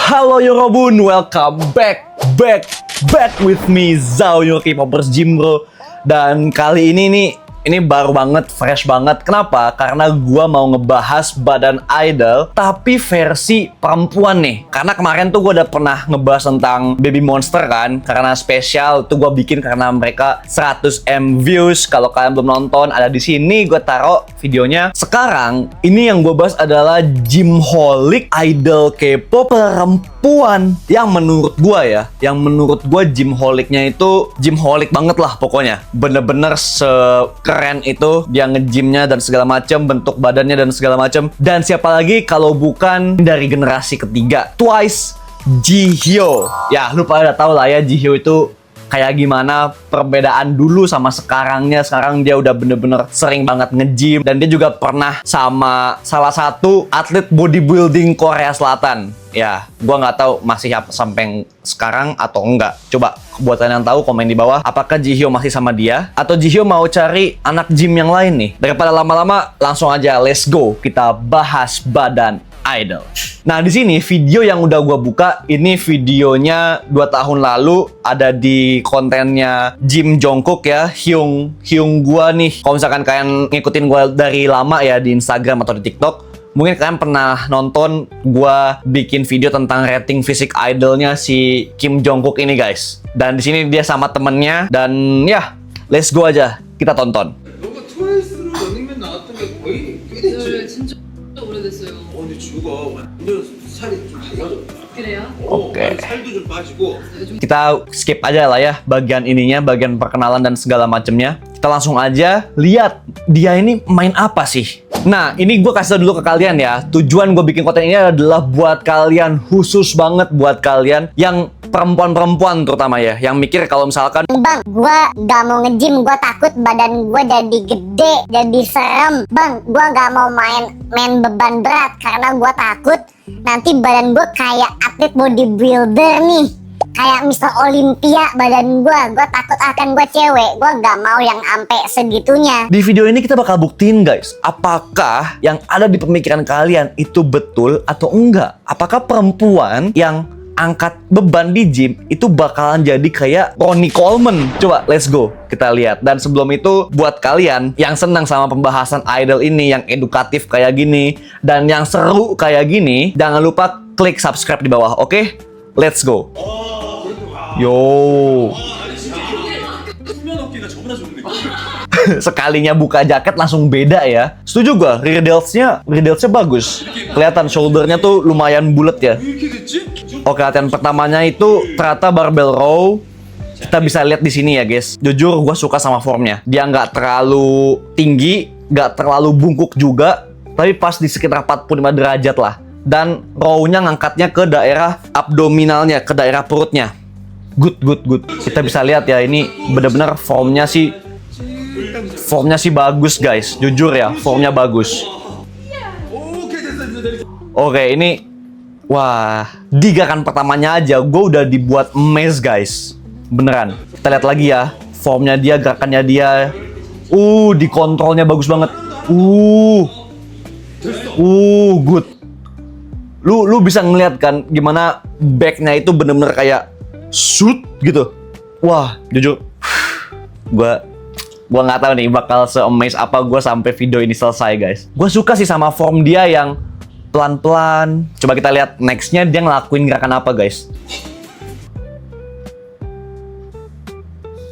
Halo Yorobun, welcome back with me Zhao Your K-popers Gym bro. Dan kali ini baru banget, fresh banget. Kenapa? Karena gua mau ngebahas badan idol tapi versi perempuan nih. Karena kemarin tuh gua udah pernah ngebahas tentang Baby Monster kan. Karena spesial tuh gua bikin karena mereka 100M views. Kalau kalian belum nonton, ada di sini gua taruh videonya. Sekarang ini yang gua bahas adalah Gymholic idol K-pop perempuan yang menurut gua Gymholicnya itu Gymholic banget lah pokoknya. Bener-bener keren itu dia nge-gymnya dan segala macam, bentuk badannya dan segala macam. Dan siapa lagi kalau bukan dari generasi ketiga, Twice, Jihyo. Ya, lu pada udah tahu lah ya Jihyo itu kayak gimana perbedaan dulu sama sekarangnya. Sekarang dia udah bener-bener sering banget nge-gym. Dan dia juga pernah sama salah satu atlet bodybuilding Korea Selatan. Ya, gua nggak tahu masih sampai sekarang atau enggak. Coba buat kalian yang tahu komen di bawah. Apakah Jihyo masih sama dia? Atau Jihyo mau cari anak gym yang lain nih? Daripada lama-lama, langsung aja let's go. Kita bahas badan idol. Nah, di sini video yang udah gua buka, ini videonya 2 tahun lalu, ada di kontennya Jim Jungkook ya, Hyung gua nih. Kalau misalkan kalian ngikutin gua dari lama ya di Instagram atau di TikTok, mungkin kalian pernah nonton gua bikin video tentang rating fisik idolnya si Kim Jungkook ini guys. Dan di sini dia sama temennya dan ya, let's go aja kita tonton. 너가 트와이스로 런닝맨 나왔던 게 거의 꽤 됐지? 네, 진짜 오래됐어요. 근데 주가 완전 살이 좀 달라졌다. 그래요? 오케이. 아니, 살도 좀 빠지고. Kita skip aja lah ya bagian ininya, bagian perkenalan dan segala macamnya. Kita langsung aja lihat dia ini main apa sih. Nah, ini gue kasih tau dulu ke kalian ya. Tujuan gue bikin konten ini adalah buat kalian, khusus banget buat kalian yang perempuan-perempuan terutama ya, yang mikir kalau misalkan Bang, gua gak mau nge-gym, gua takut badan gua jadi gede, jadi serem. Bang, gua gak mau main beban berat karena gua takut nanti badan gua kayak atlet bodybuilder nih. Kayak Mr. Olympia badan gua takut akan gua cewek. Gua gak mau yang ampe segitunya. di video ini kita bakal buktiin guys, apakah yang ada di pemikiran kalian itu betul atau enggak. Apakah perempuan yang angkat beban di gym itu bakalan jadi kayak Ronnie Coleman. Coba let's go kita lihat. Dan sebelum itu buat kalian yang senang sama pembahasan idol ini, yang edukatif kayak gini dan yang seru kayak gini, jangan lupa klik subscribe di bawah. Oke? Let's go. Yo. 수면 어깨가 저보다 좋은 느낌. Sekalinya buka jaket langsung beda ya. Setuju gua, rear delts-nya bagus. Kelihatan shoulder-nya tuh lumayan bulat ya. 왜 이렇게 됐지? Oke, latihan pertamanya itu ternyata barbell row. Kita bisa lihat di sini ya guys. Jujur gue suka sama formnya. Dia nggak terlalu tinggi, nggak terlalu bungkuk juga, tapi pas di sekitar 45 derajat lah. Dan row-nya ngangkatnya ke daerah abdominalnya, ke daerah perutnya. Good. Kita bisa lihat ya, ini benar-benar formnya sih bagus guys. Jujur ya, formnya bagus. 오케이 됐어. Oke, ini wah, di gerakan pertamanya aja gue udah dibuat emes guys. Beneran. Kita lihat lagi ya, formnya dia, gerakannya dia. Dikontrolnya bagus banget. Good. Lu bisa ngeliat kan gimana backnya itu bener-bener kayak shoot gitu. Wah, jujur gua nggak tahu nih bakal se-amaze apa gue sampai video ini selesai guys. Gue suka sih sama form dia yang pelan-pelan. Coba kita lihat nextnya dia ngelakuin gerakan apa guys.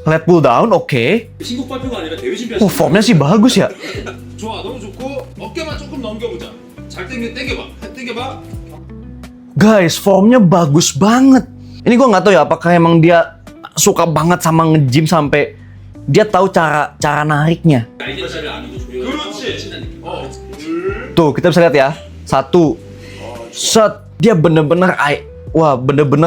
Lat pull down, oke. 신곡 발표가 아니라 대회 준비하시. Formnya sih bagus ya. 좋아, 너무 좋고 어깨만 조금 넘겨보자. 잘 당겨봐. Guys, formnya bagus banget. Ini gue nggak tahu ya apakah emang dia suka banget sama nge-gym sampai dia tahu cara nariknya. 그렇지. Tuh, kita bisa lihat ya. 1 set, dia bener-bener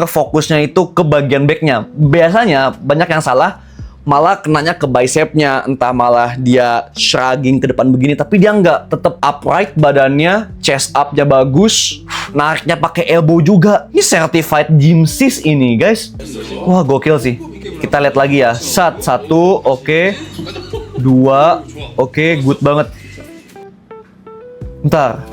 fokusnya itu ke bagian backnya. Biasanya banyak yang salah, malah kenanya ke bicepnya, entah malah dia shrugging ke depan begini, tapi dia nggak, tetap upright badannya, chest up-nya bagus, nariknya pakai elbow juga. Ini certified gym sis ini guys. Wah, gokil sih. Kita lihat lagi ya. 1, oke. 2, oke, good banget. Ntar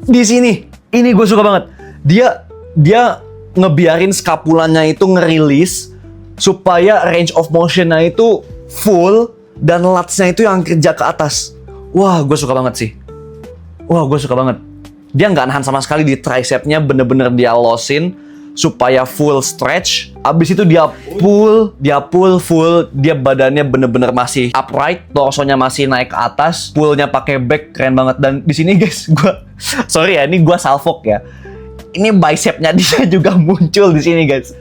di sini Ini gue suka banget. Dia ngebiarin skapulanya itu ngerilis supaya range of motionnya itu full dan lats-nya itu yang kerja ke atas. Wah, gue suka banget sih. Wah, gue suka banget. Dia nggak nahan sama sekali di tricepnya, bener-bener dia losin supaya full stretch. Abis itu dia pull full. Dia badannya bener-bener masih upright, torsonya masih naik ke atas, pullnya pakai back, keren banget. Dan di sini guys, sorry ya, ini gue salfok ya. Ini bicepnya dia juga muncul di sini guys.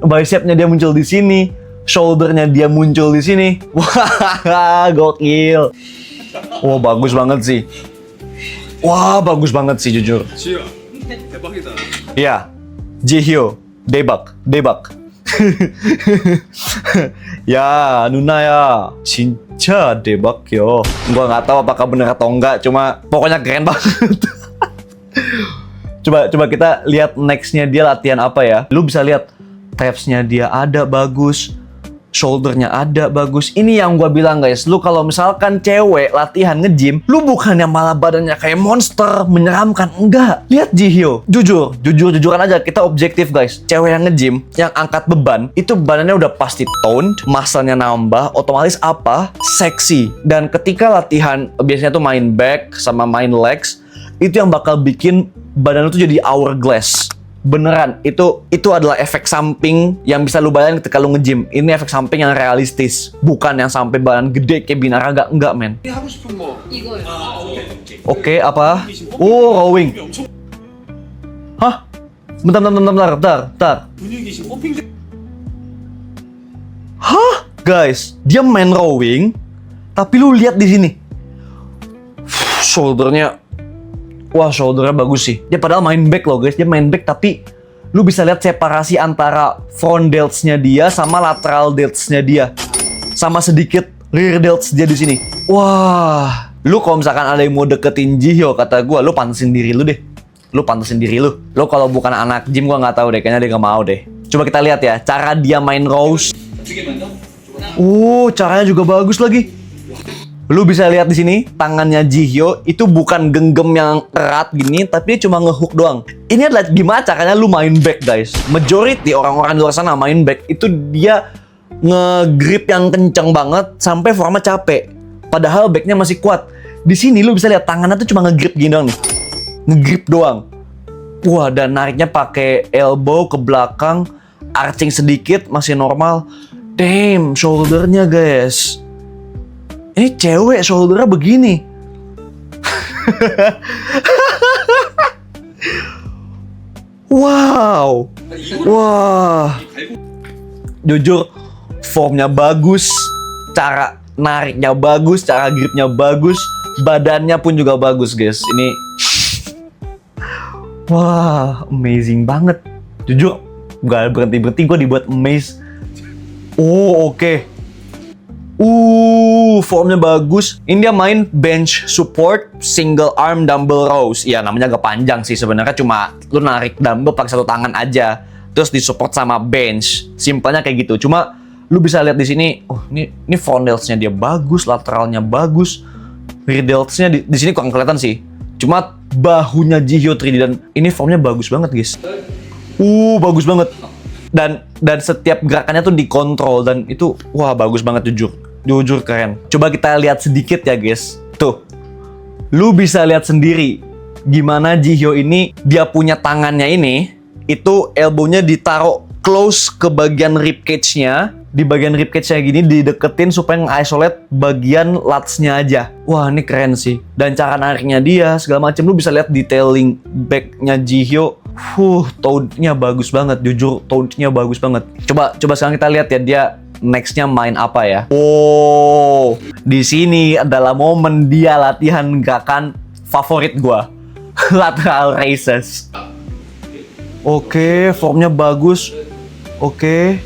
Bicepnya dia muncul di sini, shouldernya dia muncul di sini. Wah, gokil. Wah, bagus banget sih. Wah, bagus banget sih jujur. 지효야 대박이다. Ya, Jihyo, debak. Ya, Nuna ya, 진짜 debak요. Gua nggak tahu apakah benar atau enggak, cuma pokoknya keren banget. Coba kita lihat nextnya dia latihan apa ya. Lu bisa lihat traps-nya dia ada bagus, shouldernya ada bagus. Ini yang gua bilang guys, lu kalau misalkan cewek latihan nge-gym, lu bukannya malah badannya kayak monster, menyeramkan, enggak. Lihat Jihyo, jujuran aja, kita objektif guys. Cewek yang nge-gym, yang angkat beban, itu badannya udah pasti toned, muscle-nya nambah, otomatis apa? Seksi. Dan ketika latihan, biasanya tuh main back sama main legs, itu yang bakal bikin badan lu tuh jadi hourglass. Beneran, itu adalah efek samping yang bisa lu bayangin ketika lu nge-gym. Ini efek samping yang realistis, bukan yang sampai badan gede kayak Binaraga, enggak men. 하고 싶은 거. 이거요. Oke, apa? Oh, rowing. 엄청 Hah? Bentar. 분위기 지금 펌핑. Hah? Guys, dia main rowing, tapi lu lihat di sini. Shouldernya, wah shouldernya bagus sih. Dia padahal main back loh guys, dia main back tapi lu bisa lihat separasi antara front delts-nya dia sama lateral delts-nya dia. Sama sedikit rear delts dia di sini. Wah, lu kalau misalkan ada yang mau deketin Jihyo, kata gua, lu pantesin diri lu deh. Lu pantesin diri lu. Lu kalau bukan anak gym gua nggak tahu deh, kayaknya dia nggak mau deh. Coba kita lihat ya, cara dia main rows. Caranya juga bagus lagi. Lu bisa lihat di sini, tangannya Jihyo itu bukan genggam yang erat gini, tapi dia cuma ngehook doang. Ini adalah gimana caranya lu main back, guys. Majority orang-orang di luar sana main back itu dia nge-grip yang kenceng banget sampai formnya capek. Padahal backnya masih kuat. Di sini lu bisa lihat tangannya tuh cuma nge-grip gini doang nih. Nge-grip doang. Wah, dan nariknya pakai elbow ke belakang, arching sedikit masih normal. Damn, shouldernya guys. Ini cewek shouldernya begini. Wow. Wah. Jujur, formnya bagus, cara nariknya bagus, cara gripnya bagus, badannya pun juga bagus guys. Ini, wah, amazing banget. Jujur, gak berhenti gue dibuat amazed. Oh, oke. Formnya bagus. Ini dia main bench support single arm dumbbell rows. Ya namanya agak panjang sih sebenarnya, cuma lu narik dumbbell pakai satu tangan aja, terus disupport sama bench. Simpelnya kayak gitu. Cuma lu bisa lihat di sini, ini front delts-nya dia bagus, lateralnya bagus, rear delts-nya di sini kurang kelihatan sih. Cuma bahunya Jihyo 3D dan ini formnya bagus banget guys. Bagus banget. Dan setiap gerakannya tuh dikontrol dan itu wah bagus banget jujur keren. Coba kita lihat sedikit ya guys. Tuh, lu bisa lihat sendiri gimana Jihyo ini dia punya tangannya ini, itu elbownya ditaruh close ke bagian rib cage-nya. Di bagian rib cage-nya gini dideketin supaya nge-isolate bagian lats-nya aja. Wah, ini keren sih. Dan cara nariknya dia segala macam, lu bisa lihat detailing back-nya Jihyo. Tone-nya bagus banget, jujur tone-nya bagus banget. Coba sekarang kita lihat ya dia next-nya main apa ya. Di sini adalah momen dia latihan gerakan favorit gua. Lateral raises. Oke, formnya bagus. Oke.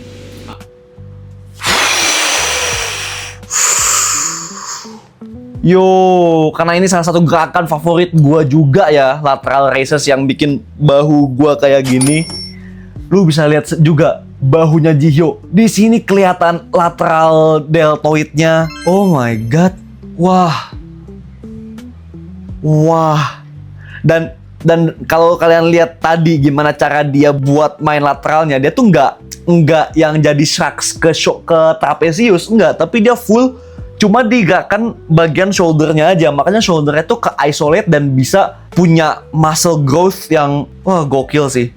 Karena ini salah satu gerakan favorit gua juga ya, lateral raises yang bikin bahu gua kayak gini. Lu bisa lihat juga bahunya Jihyo. Di sini kelihatan lateral deltoidnya. Oh my god. Wah. Dan Dan kalau kalian lihat tadi gimana cara dia buat main lateralnya, dia tuh nggak yang jadi shrug ke trapesius, enggak, tapi dia full cuma digerakkan bagian shouldernya aja. Makanya shouldernya tuh ke isolate dan bisa punya muscle growth yang wah gokil sih.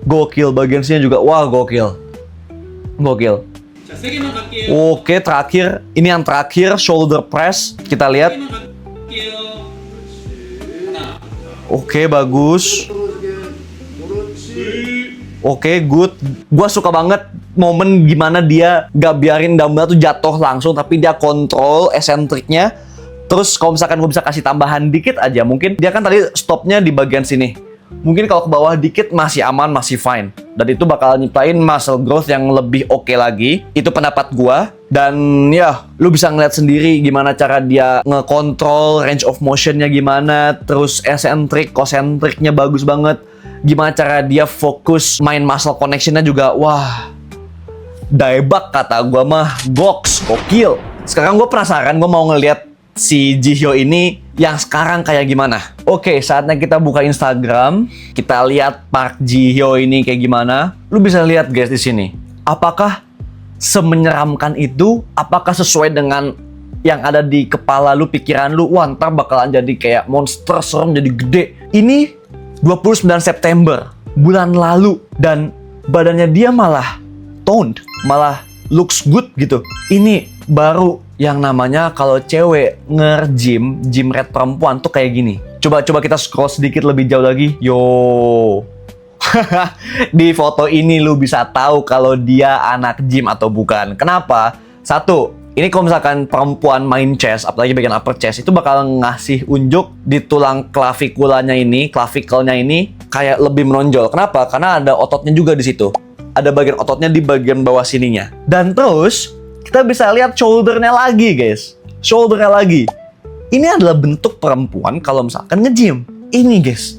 Gokil, bagian sini juga wah gokil. Gokil. 자, 세 개만 갈게요. Oke, terakhir, ini yang terakhir shoulder press. Kita 세 lihat. 개만 갈게요. 그렇지. 하나, Oke, bagus. 둘, Oke, good. Gua suka banget momen gimana dia gak biarin dumbbell tuh jatuh langsung, tapi dia kontrol esentriknya. Terus kalau misalkan gue bisa kasih tambahan dikit aja, mungkin dia kan tadi stopnya di bagian sini. Mungkin kalau ke bawah dikit masih aman, masih fine. Dan itu bakal nyiptain muscle growth yang lebih oke lagi. Itu pendapat gua. Dan ya, lu bisa ngeliat sendiri gimana cara dia ngekontrol range of motionnya gimana. Terus eccentric, concentricnya bagus banget. Gimana cara dia fokus main muscle connectionnya juga. Wah, daebak kata gua mah. Goks, gokil. Sekarang gua penasaran, gua mau ngeliat si Jihyo ini yang sekarang kayak gimana. Oke, saatnya kita buka Instagram. Kita lihat Park Jihyo ini kayak gimana. Lu bisa lihat guys di sini. Apakah semenyeramkan itu? Apakah sesuai dengan yang ada di kepala lu, pikiran lu? Wah, ntar bakalan jadi kayak monster serem, jadi gede. Ini 29 September, bulan lalu. Dan badannya dia malah toned, malah looks good gitu. Ini baru yang namanya kalau cewek nge-gym, gym rat perempuan tuh kayak gini. Coba kita scroll sedikit lebih jauh lagi. Yo. Di foto ini lu bisa tahu kalau dia anak gym atau bukan. Kenapa? Satu, ini kalau misalkan perempuan main chest, apalagi bagian upper chest, itu bakal ngasih unjuk di tulang claviculanya ini, clavicle-nya ini kayak lebih menonjol. Kenapa? Karena ada ototnya juga di situ. Ada bagian ototnya di bagian bawah sininya. Dan terus kita bisa lihat shoulder-nya lagi, guys. Shoulder-nya lagi. Ini adalah bentuk perempuan kalau misalkan nge-gym. Ini, guys.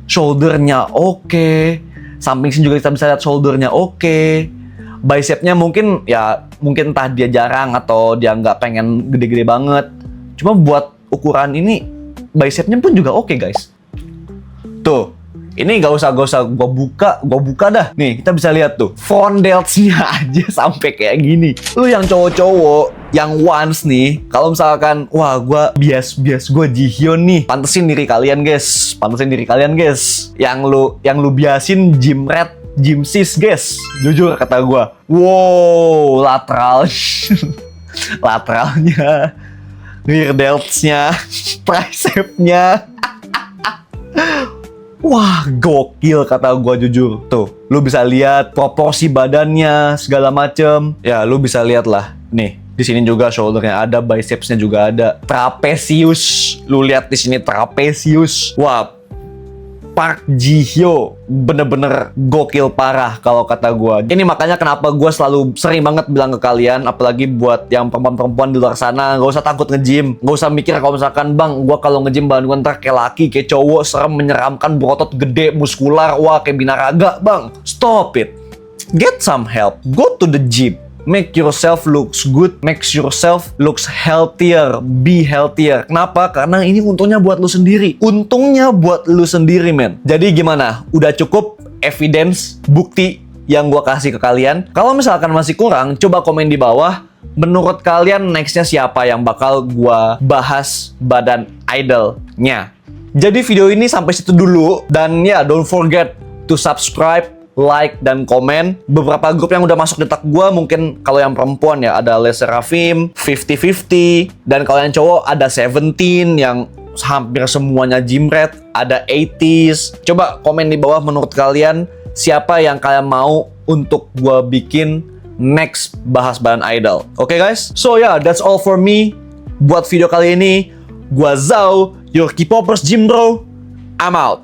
Shoulder-nya oke. Samping sini juga kita bisa lihat shoulder-nya oke. Bicep-nya mungkin entah dia jarang atau dia nggak pengen gede-gede banget. Cuma buat ukuran ini bicep-nya pun juga oke, guys. Tuh, ini gak usah gua buka dah. Nih, kita bisa lihat tuh front delts-nya aja sampai kayak gini. Lu yang cowok-cowok yang once nih, kalau misalkan wah gua bias gua Jihyo nih, pantesin diri kalian, guys. Yang lu biasin gym rat, gym sis, guys. Jujur kata gua. Wow, lateral. Lateralnya, rear delts-nya, tricep-nya. Wah, gokil kata gua jujur. Tuh, lu bisa lihat proporsi badannya, segala macem. Ya, lu bisa lihat lah. Nih, di sini juga shouldernya ada, bicepsnya juga ada. Trapesius. Lu lihat di sini trapesius. Wah, Park Jihyo bener-bener gokil parah kalau kata gua. Ini makanya kenapa gua selalu sering banget bilang ke kalian, apalagi buat yang perempuan-perempuan di luar sana, gak usah takut nge-gym. Gak usah mikir kalau misalkan, bang, gua kalau nge-gym badan gua ntar kayak laki, kayak cowok, serem, menyeramkan, berotot gede, muskular, wah kayak binaraga, bang. Stop it. Get some help. Go to the gym. Make yourself looks good, make yourself looks healthier, be healthier. Kenapa? Karena ini untungnya buat lu sendiri. Untungnya buat lu sendiri, men. Jadi gimana? Udah cukup evidence, bukti yang gua kasih ke kalian? Kalau misalkan masih kurang, coba komen di bawah. Menurut kalian nextnya siapa yang bakal gua bahas badan idolnya? Jadi video ini sampai situ dulu. Dan ya, don't forget to subscribe, like, dan komen. Beberapa grup yang udah masuk di tag gue, mungkin kalau yang perempuan ya ada Les Seraphim, 50-50, dan kalau yang cowok ada 17 yang hampir semuanya gym rat, ada 80s. Coba komen di bawah menurut kalian siapa yang kalian mau untuk gue bikin next bahas badan idol. Oke, guys? So yeah, that's all for me. Buat video kali ini, gue Zhao, your K-popers gym bro. I'm out.